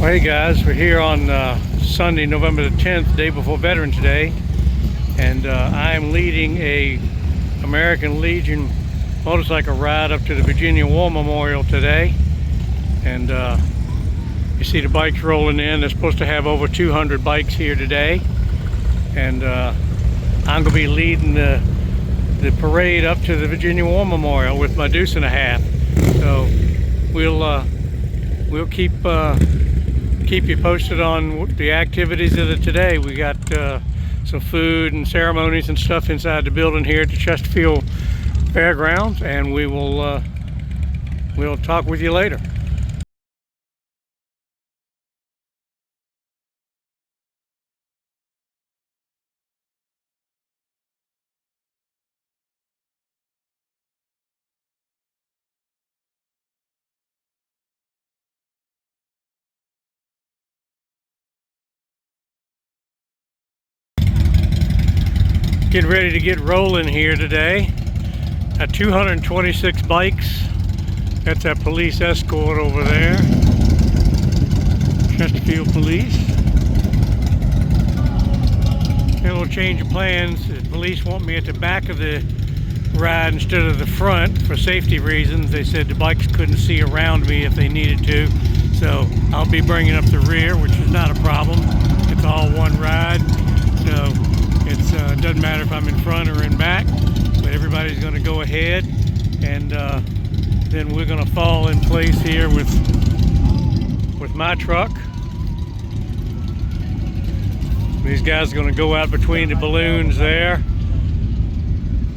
Well, hey guys, we're here on Sunday, November the 10th, day before Veterans Day, and I am leading a American Legion motorcycle ride up to the Virginia War Memorial today. And you see the bikes rolling in. They're supposed to have over 200 bikes here today, and I'm going to be leading the parade up to the Virginia War Memorial with my deuce and a half. So we'll keep you posted on the activities of today. We got some food and ceremonies and stuff inside the building here at the Chesterfield Fairgrounds, and we'll talk with you later. Getting ready to get rolling here today. 226 bikes. That's our police escort over there. Chesterfield Police. A little change of plans. The police want me at the back of the ride instead of the front for safety reasons. They said the bikes couldn't see around me if they needed to. So I'll be bringing up the rear, which is not a problem. It's all one ride. So it doesn't matter if I'm in front or in back, but everybody's going to go ahead, and then we're going to fall in place here with my truck. These guys are going to go out between the balloons there,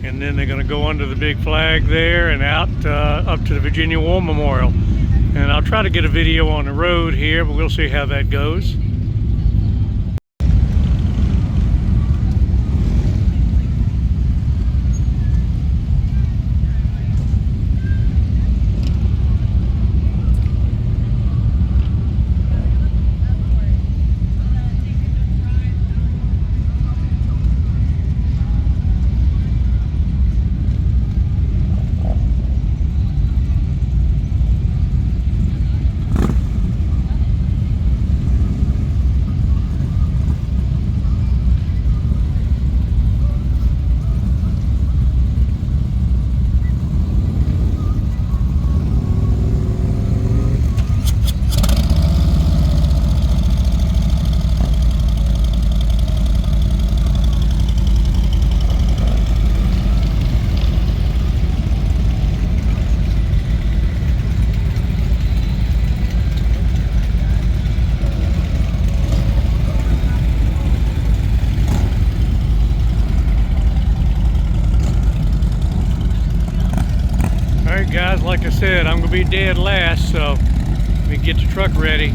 and then they're going to go under the big flag there and out up to the Virginia War Memorial. And I'll try to get a video on the road here, but we'll see how that goes. Alright guys, like I said, I'm going to be dead last, so let me get the truck ready.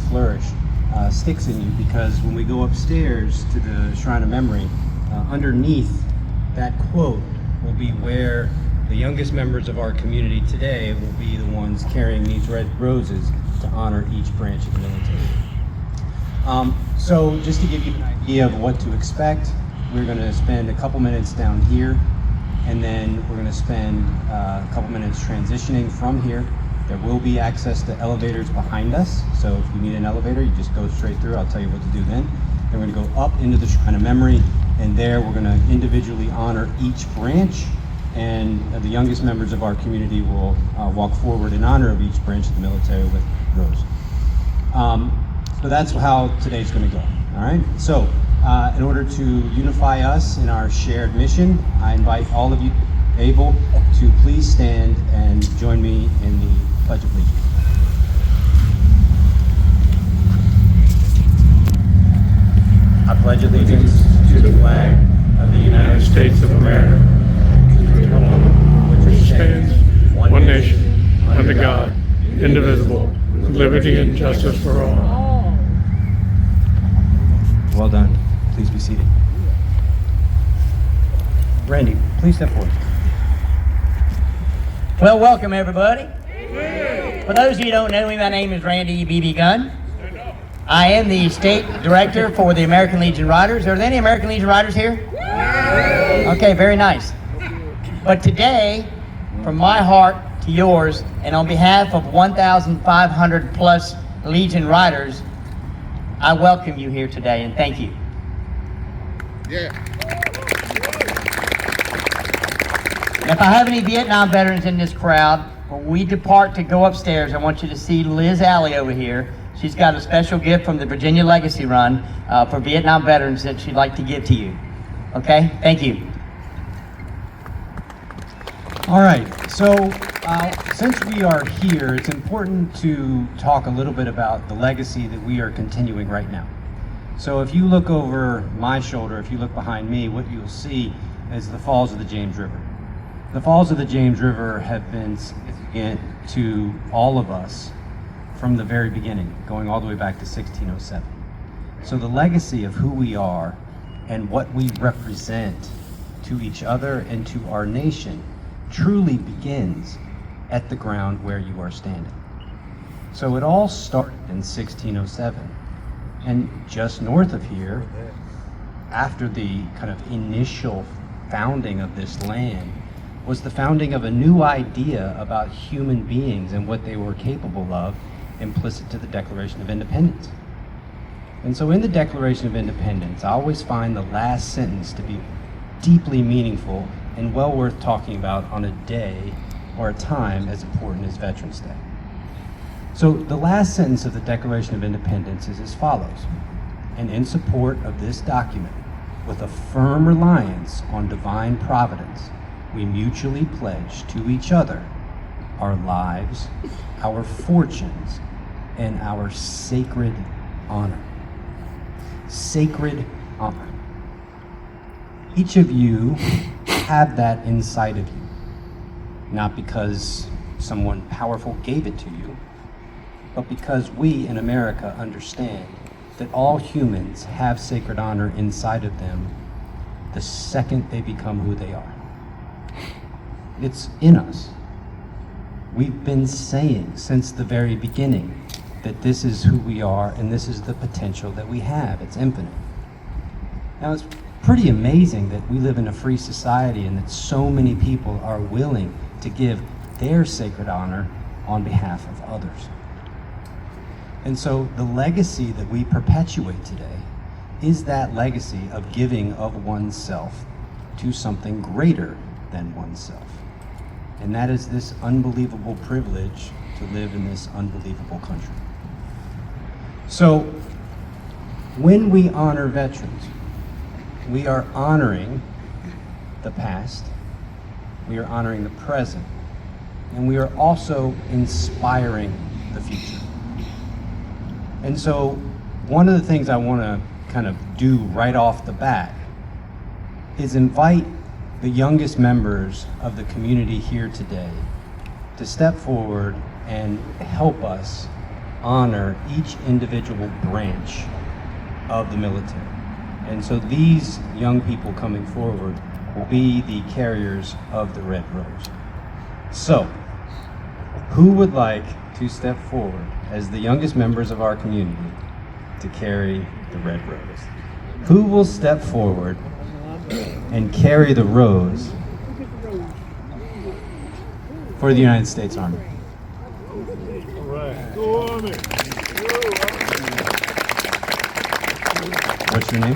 flourish sticks in you, because when we go upstairs to the Shrine of Memory, underneath that quote will be where the youngest members of our community today will be the ones carrying these red roses to honor each branch of the military. So just to give you an idea of what to expect, we're going to spend a couple minutes down here, and then we're going to spend a couple minutes transitioning from here. There will be access to elevators behind us, so if you need an elevator, you just go straight through. I'll tell you what to do then. Then we're going to go up into the Shrine of Memory, and there we're going to individually honor each branch, and the youngest members of our community will walk forward in honor of each branch of the military with rose. So that's how today's going to go. All right. So in order to unify us in our shared mission, I invite all of you able to please stand and join me in the Pledge of Allegiance. I pledge allegiance to the flag of the United States of America, which stands one nation, under God, indivisible, with liberty and justice for all. Well done. Please be seated. Randy, please step forward. Well, welcome everybody. For those of you who don't know me, my name is Randy B.B. Gunn. I am the state director for the American Legion Riders. Are there any American Legion Riders here? Okay, very nice. But today, from my heart to yours, and on behalf of 1,500 plus Legion Riders, I welcome you here today and thank you. Yeah. If I have any Vietnam veterans in this crowd, when we depart to go upstairs, I want you to see Liz Alley over here. She's got a special gift from the Virginia Legacy Run for Vietnam veterans that she'd like to give to you. Okay? Thank you. All right, so since we are here, it's important to talk a little bit about the legacy that we are continuing right now. So if you look over my shoulder, if you look behind me, what you'll see is the Falls of the James River. The Falls of the James River have been significant to all of us from the very beginning, going all the way back to 1607. So the legacy of who we are and what we represent to each other and to our nation truly begins at the ground where you are standing. So it all started in 1607, and just north of here, after the kind of initial founding of this land, was the founding of a new idea about human beings and what they were capable of, implicit to the Declaration of Independence. And so in the Declaration of Independence, I always find the last sentence to be deeply meaningful and well worth talking about on a day or a time as important as Veterans Day. So the last sentence of the Declaration of Independence is as follows: and in support of this document, with a firm reliance on divine providence, we mutually pledge to each other our lives, our fortunes, and our sacred honor. Sacred honor. Each of you have that inside of you, not because someone powerful gave it to you, but because we in America understand that all humans have sacred honor inside of them the second they become who they are. It's in us. We've been saying since the very beginning that this is who we are and this is the potential that we have. It's infinite. Now, it's pretty amazing that we live in a free society and that so many people are willing to give their sacred honor on behalf of others. And so the legacy that we perpetuate today is that legacy of giving of oneself to something greater than oneself. And that is this unbelievable privilege to live in this unbelievable country. So when we honor veterans, we are honoring the past, we are honoring the present, and we are also inspiring the future. And so one of the things I want to kind of do right off the bat is invite the youngest members of the community here today to step forward and help us honor each individual branch of the military. And so these young people coming forward will be the carriers of the Red Rose. So, who would like to step forward as the youngest members of our community to carry the Red Rose? Who will step forward and carry the rose for the United States Army? What's your name?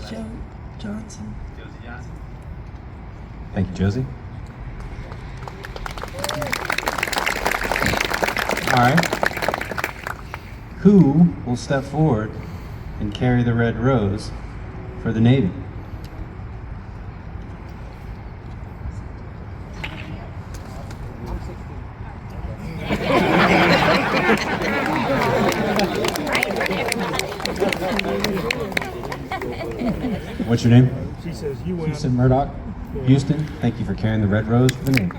Joe Johnson. Thank you, Josie. All right. Who will step forward and carry the red rose for the Navy? What's your name? Houston Murdoch. Houston, thank you for carrying the red rose for the Navy.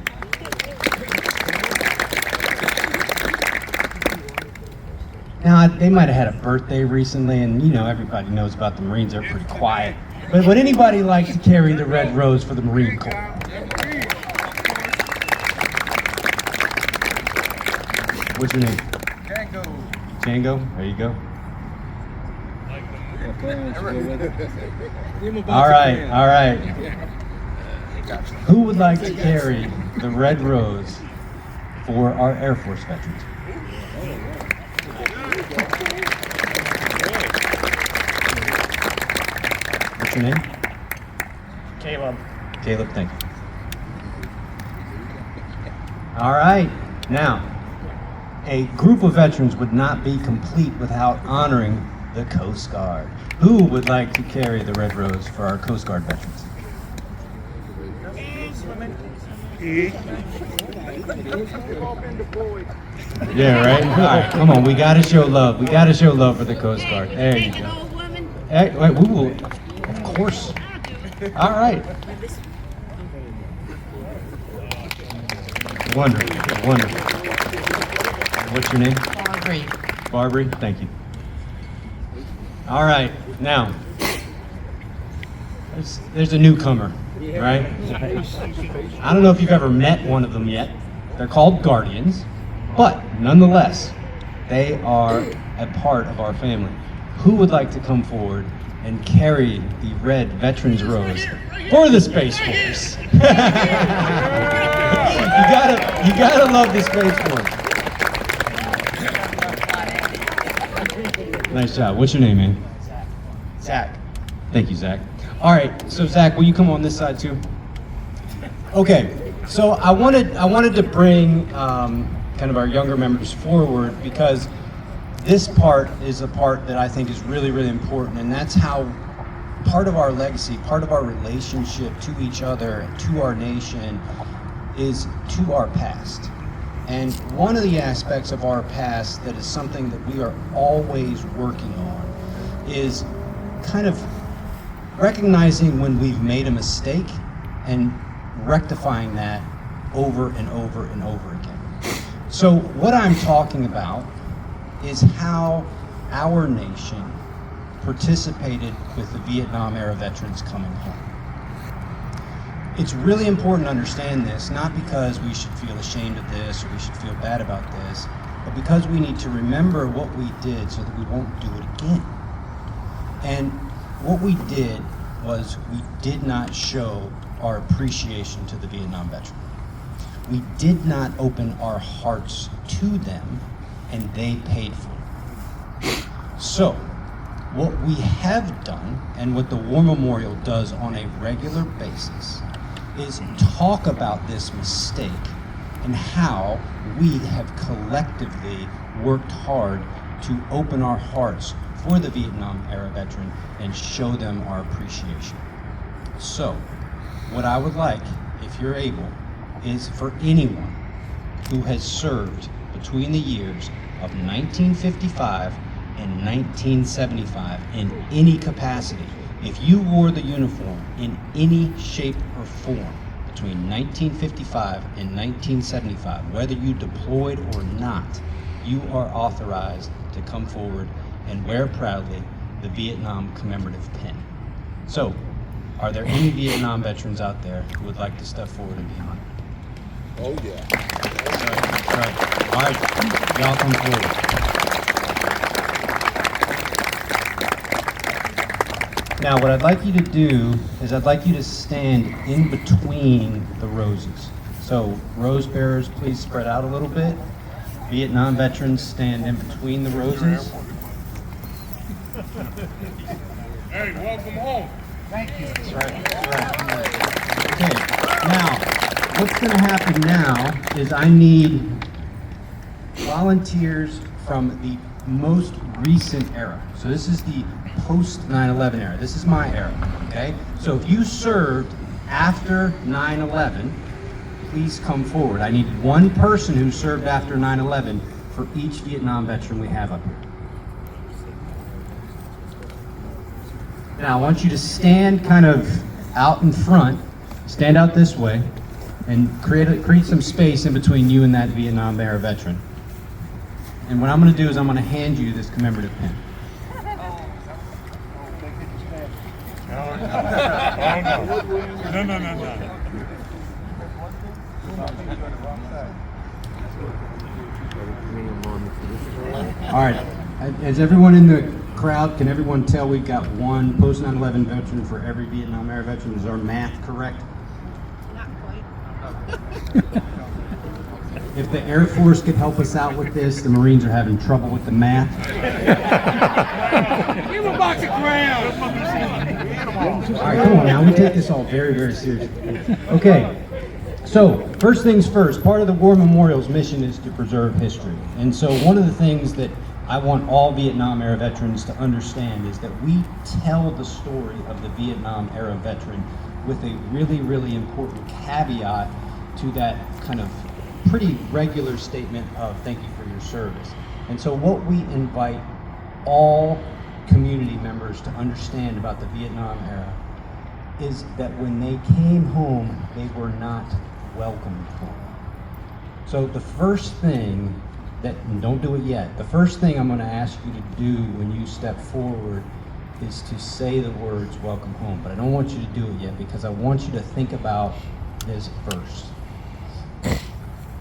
Now, they might have had a birthday recently, and you know, everybody knows about the Marines, they're pretty quiet. But would anybody like to carry the red rose for the Marine Corps? What's your name? Django. Django, there you go. All right, all right. Who would like to carry the red rose for our Air Force veterans? What's your name? Caleb. Caleb, thank you. All right, now, a group of veterans would not be complete without honoring the Coast Guard. Who would like to carry the red rose for our Coast Guard veterans? Yeah, right? All right, come on, we gotta show love. We gotta show love for the Coast Guard. There you go. Hey, wait, we will, of course. All right. Wonderful, wonderful. What's your name? Barbary. Barbary, thank you. All right, now, there's a newcomer, right? I don't know if you've ever met one of them yet. They're called Guardians, but nonetheless, they are a part of our family. Who would like to come forward and carry the red Veterans Rose for the Space Force? You gotta love the Space Force. Nice job. What's your name, man? Zach. Thank you, Zach. All right, so Zach, will you come on this side too? Okay, so I wanted to bring kind of our younger members forward because this part is a part that I think is really, really important, and that's how part of our legacy, part of our relationship to each other, to our nation, is to our past. And one of the aspects of our past that is something that we are always working on is kind of recognizing when we've made a mistake and rectifying that over and over and over again. So what I'm talking about is how our nation participated with the Vietnam era veterans coming home. It's really important to understand this, not because we should feel ashamed of this or we should feel bad about this, but because we need to remember what we did so that we won't do it again. And what we did was we did not show our appreciation to the Vietnam veteran. We did not open our hearts to them, and they paid for it. So, what we have done, and what the War Memorial does on a regular basis, is talk about this mistake and how we have collectively worked hard to open our hearts for the Vietnam era veteran and show them our appreciation. So, what I would like, if you're able, is for anyone who has served between the years of 1955 and 1975 in any capacity, if you wore the uniform in any shape or form between 1955 and 1975, whether you deployed or not, you are authorized to come forward and wear proudly the Vietnam commemorative pin. So, are there any Vietnam veterans out there who would like to step forward and be honored? Oh, yeah. Right. All right, y'all come forward. Now, what I'd like you to do is I'd like you to stand in between the roses. So, rose bearers, please spread out a little bit. Vietnam veterans, stand in between the roses. Hey, welcome home. That's right, that's right. Okay, now, what's gonna happen now is I need volunteers from the most recent era. So this is the post 9/11 era. This is my era, okay? So if you served after 9/11, please come forward. I need one person who served after 9/11 for each Vietnam veteran we have up here. Now I want you to stand kind of out in front, stand out this way, and create some space in between you and that Vietnam era veteran. And what I'm going to do is I'm going to hand you this commemorative pin. No. All right. As everyone in the crowd, can everyone tell we've got one post 9/11 veteran for every Vietnam era veteran? Is our math correct? Not quite. If the Air Force could help us out with this, the Marines are having trouble with the math. Give him a box of crayons. All right, come on now. We take this all very, very seriously. Okay. So, first things first, part of the War Memorial's mission is to preserve history. And so one of the things that I want all Vietnam era veterans to understand is that we tell the story of the Vietnam era veteran with a really, really important caveat to that kind of pretty regular statement of thank you for your service. And so what we invite all community members to understand about the Vietnam era is that when they came home, they were not welcomed home. So the first thing and don't do it yet, the first thing I'm going to ask you to do when you step forward is to say the words welcome home. But I don't want you to do it yet because I want you to think about this first.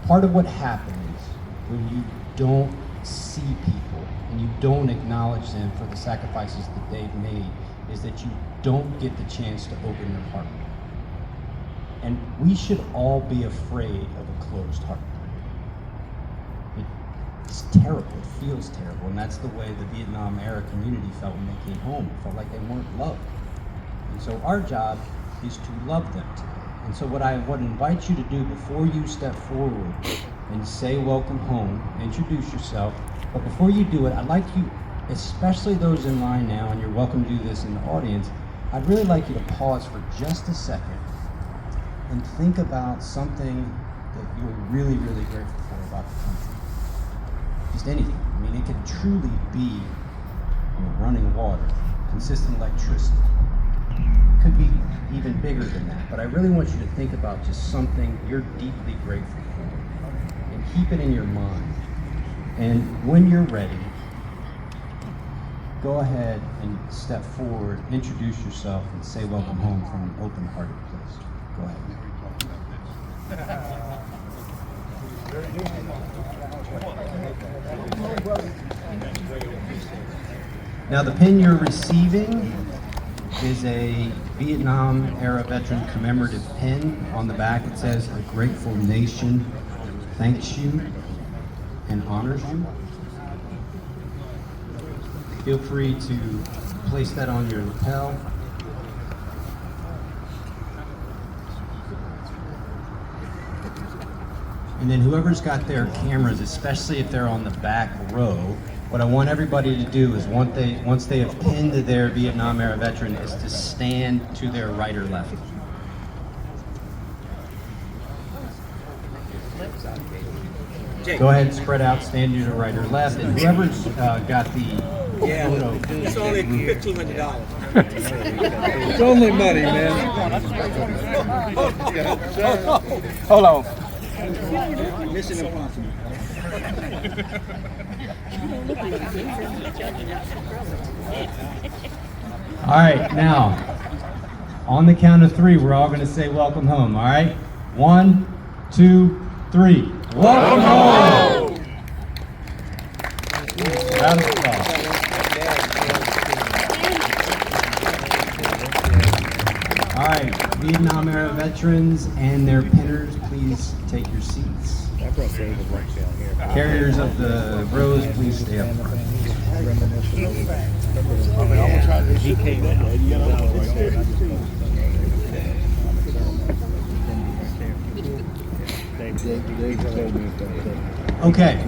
Part of what happens when you don't see people and you don't acknowledge them for the sacrifices that they've made is that you don't get the chance to open your heart. And we should all be afraid of a closed heart. It's terrible, it feels terrible, and that's the way the Vietnam era community felt when they came home. It felt like they weren't loved. And so our job is to love them today. And so what I would invite you to do before you step forward and say welcome home, introduce yourself, but before you do it, I'd like you, especially those in line now, and you're welcome to do this in the audience, I'd really like you to pause for just a second and think about something that you're really, really grateful for about the country. Just anything. I mean, it could truly be running water, consistent electricity. It could be even bigger than that, but I really want you to think about just something you're deeply grateful for and keep it in your mind. And when you're ready, go ahead and step forward, introduce yourself, and say welcome home from an open-hearted place. Go ahead. Now the pin you're receiving is a Vietnam era veteran commemorative pin. On the back it says, "A grateful nation thanks you and honors you." Feel free to place that on your lapel. And then whoever's got their cameras, especially if they're on the back row, what I want everybody to do is once they have pinned their Vietnam era veteran is to stand to their right or left. Go ahead and spread out, stand to your right or left, and whoever's got the photo. It's only $1,500. It's only money, man. Hold on. Mission impossible. All right, now, on the count of three, we're all going to say welcome home, all right? 1, 2, 3. Welcome home! Round of applause. All right, Vietnam era veterans and their pinners, please take your seats. Carriers of the rose, please stay up front. Okay.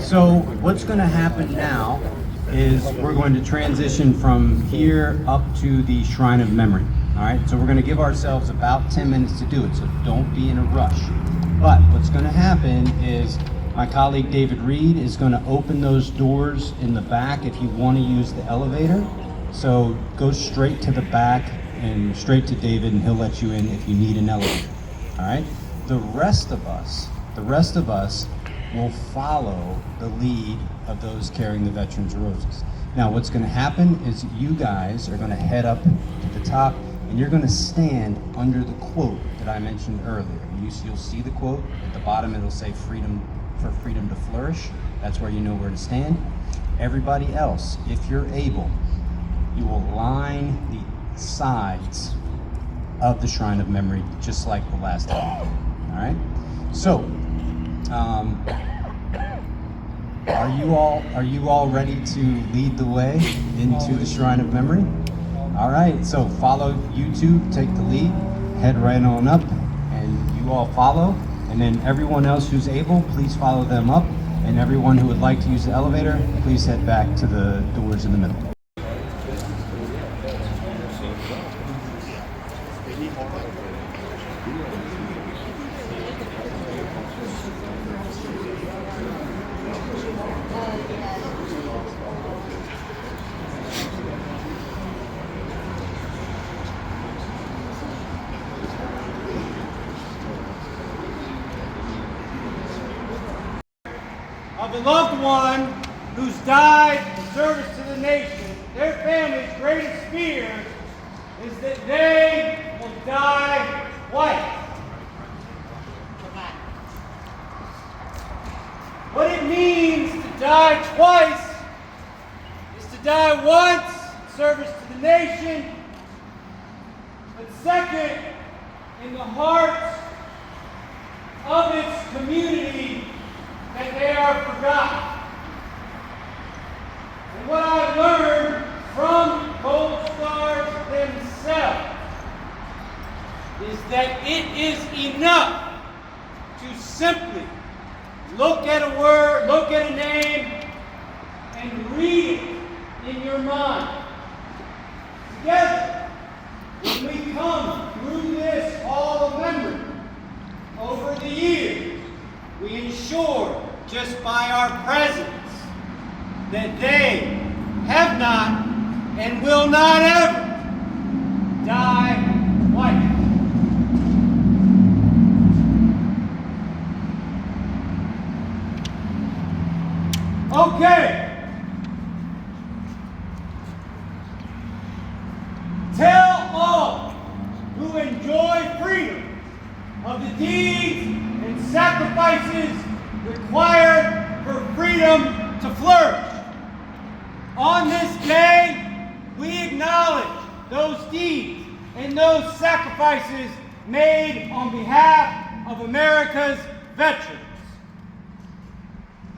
So what's going to happen now is we're going to transition from here up to the Shrine of Memory. All right, so we're going to give ourselves about 10 minutes to do it, so don't be in a rush. But what's going to happen is my colleague David Reed is going to open those doors in the back if you want to use the elevator. So go straight to the back and straight to David, and he'll let you in if you need an elevator. All right, the rest of us will follow the lead of those carrying the veterans' roses. Now what's going to happen is you guys are going to head up to the top and you're going to stand under the quote that I mentioned earlier. You'll see the quote at the bottom. It'll say freedom to flourish. That's where you know where to stand. Everybody else, if you're able, you will line the sides of the Shrine of Memory just like the last time. All right, so are you all ready to lead the way into the Shrine of Memory? All right, so follow you two, take the lead, head right on up, and you all follow, and then everyone else who's able, please follow them up, and everyone who would like to use the elevator, please head back to the doors in the middle. Of a loved one who's died in service to the nation, their family's greatest fear is that they will die twice. What it means to die twice is to die once in service to the nation, but second, in the hearts of its community, that they are forgotten. And what I learned from Gold Stars themselves is that it is enough to simply look at a word, look at a name, and read it in your mind. Together, when we come through this Hall of Memory over the years, we ensure just by our presence that they have not and will not ever die twice. Okay. Tell all who enjoy freedom of the deeds and sacrifices required for freedom to flourish. On this day, we acknowledge those deeds and those sacrifices made on behalf of America's veterans.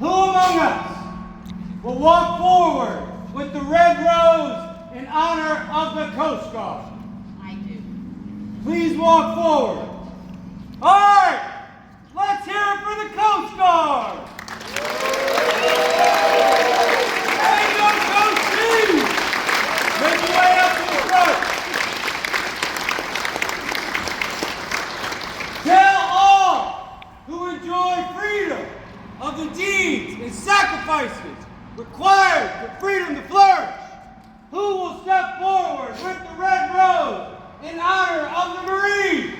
Who among us will walk forward with the red rose in honor of the Coast Guard? I do. Please walk forward. All right, let's hear it for the Coast Guard. There you go, Coast Chief. Make your way up to the front. Tell all who enjoy freedom of the deeds and sacrifices required for freedom to flourish, who will step forward with the red rose in honor of the Marines.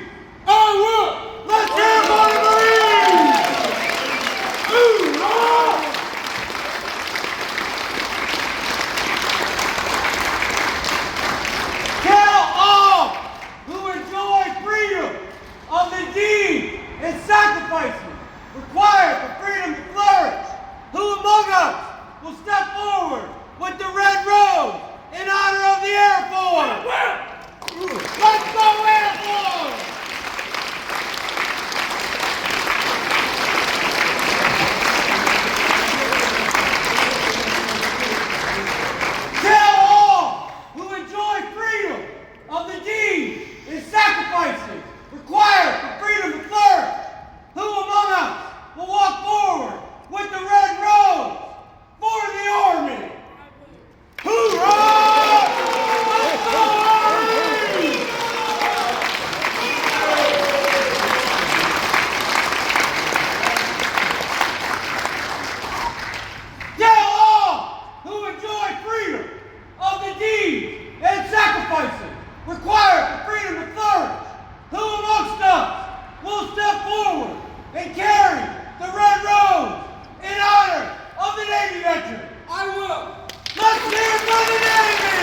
require freedom of flourish. Who amongst us will step forward and carry the red rose in honor of the Navy veteran? I will. Let's hear for the Navy!